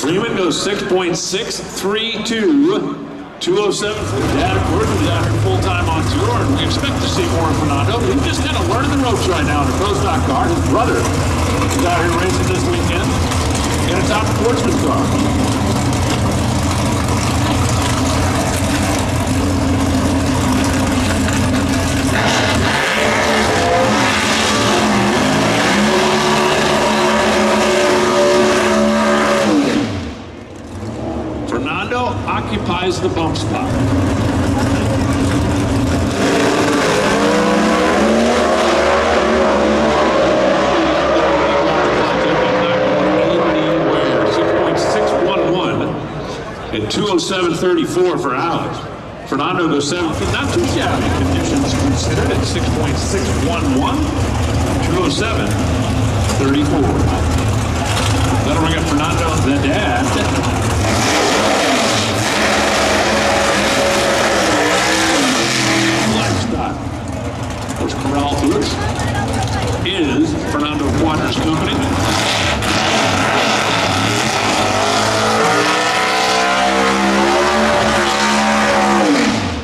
Freeman goes 6.632. 207 for Dad, of course, is out here full-time on tour, and we expect to see more of Fernando, but he's just kind of learning the ropes right now in a pro stock car. His brother is out here racing this weekend in a top sportsman car. Occupies the bump spot. Anywhere. 6.611 and 207.34 for Alex. Fernando goes 7, not too shabby conditions considered at 6.611, 207.34. That'll bring up Fernando, the dad. Corral to it is Fernando Quadras Company.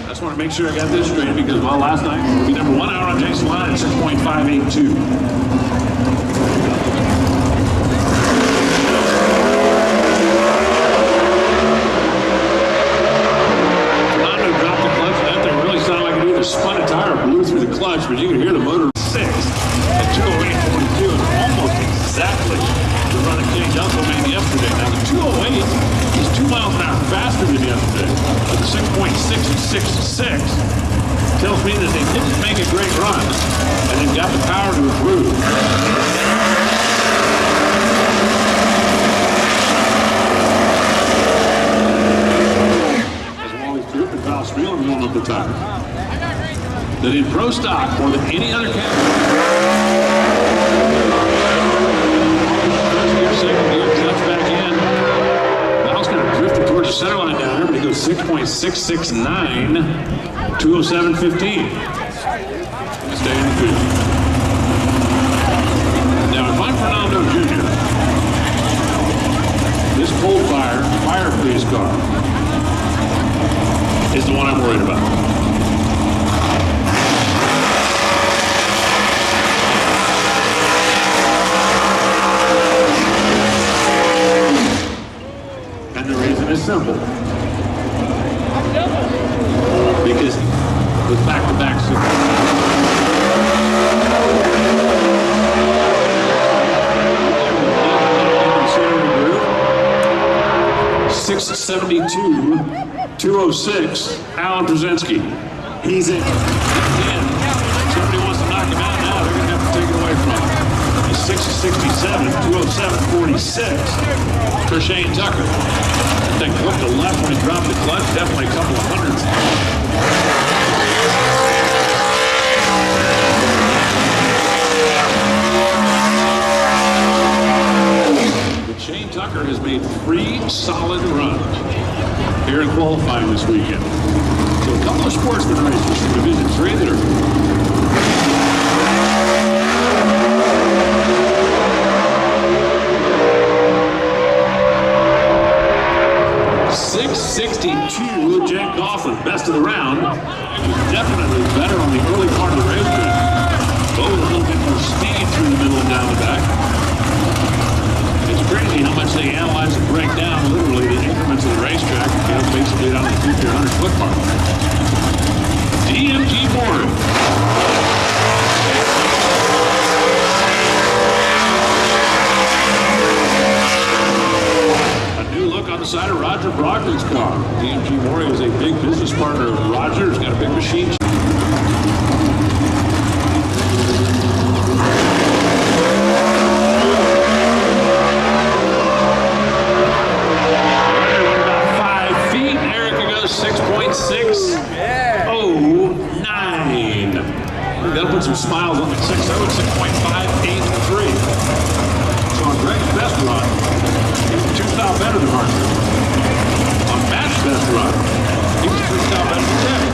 I just want to make sure I got this straight because, well, last night we'll be number 1 hour on Jason Line at 6.582. Spun a tire, blew through the clutch, but you can hear the motor 6 at 208.42, and almost exactly the run that Kenny Dunkel made yesterday. Now the 208 is 2 miles an hour faster than yesterday, but the 6.666 tells me that they didn't make a great run and they've got the power to improve. As Wally's Troop and Val Streeland going up the tire. That in pro stock more than any other category. First gear, second gear, clutch back in. Val's kind of drifted towards the center line down here, but he goes 6.669, 207.15. Stay in the field. Now, if I'm Fernando Jr., this cold fire freeze car is the one I'm worried about. It's simple. Because with back-to-back 672, 206, Alan Brzezinski. He's in. Somebody wants to knock him out now, they're going to have to take it away from him. He's 667, 207.46, Shane Tucker. That thing hooked to left when he dropped the clutch, definitely a couple of hundreds. But Shane Tucker has made 3 solid runs here in qualifying this weekend. So a couple of sportsman races from Division 3 that are 662, Jack Goffin, best of the round. Definitely better on the early part of the racetrack. Both a little bit more speed through the middle and down the back. It's crazy how much they analyze and break down literally the increments of the racetrack, you know, basically down to the 50 or 100 foot mark. DMG Board. On the side of Roger Brogdon's car. DMG Mori is a big business partner of Roger. He's got a big machine. About 5 feet. Erica goes 6.609. We've got to put some smiles on the 6.0 at 6.583. So on Greg's best run, he was 2 style better than Hartford. On Matt's best run, he was 3 style better than Teddy.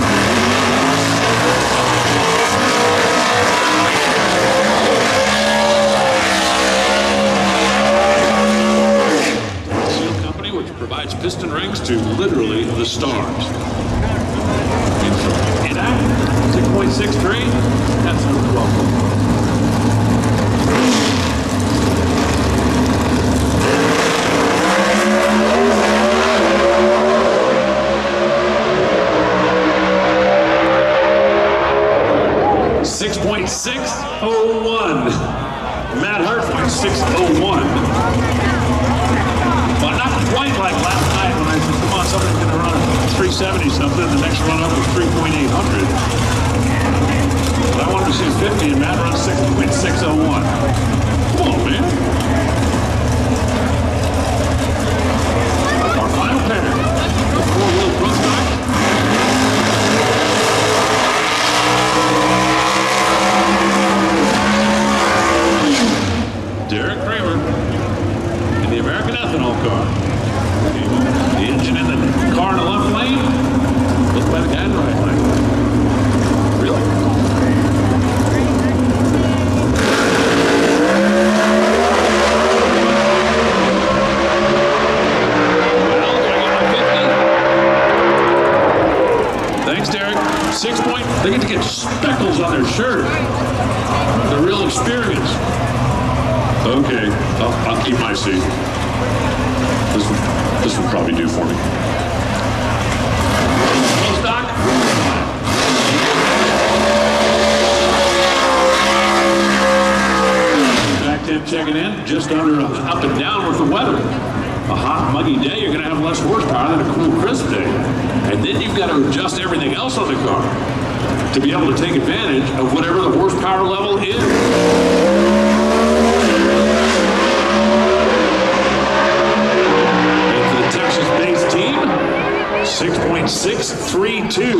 by its piston rings to literally the stars. And from inact, 6.63, that's number 12. 6.601. Matt Hart went 601. Well, not quite like last night when I said, come on, somebody's going to run 370 something. The next run up was 3.800. But I wanted to see 50, and Matt runs 6.601. Come on, man. Our final pair, the four-wheel front stock. Derek Kramer in the American Ethanol car. The engine in the car in the left lane, looked by the guy in the right lane. Really? Well, do I get my 50? Thanks, Derek. 6 point. They get to get speckles on their shirt. The real experience. Okay, I'll keep my seat. This would probably do for me. Full stock. Back 10 checking in, just under up and down with the weather. A hot, muggy day, you're going to have less horsepower than a cool, crisp day. And then you've got to adjust everything else on the car to be able to take advantage of whatever the horsepower level is. Texas-based team, 6.632.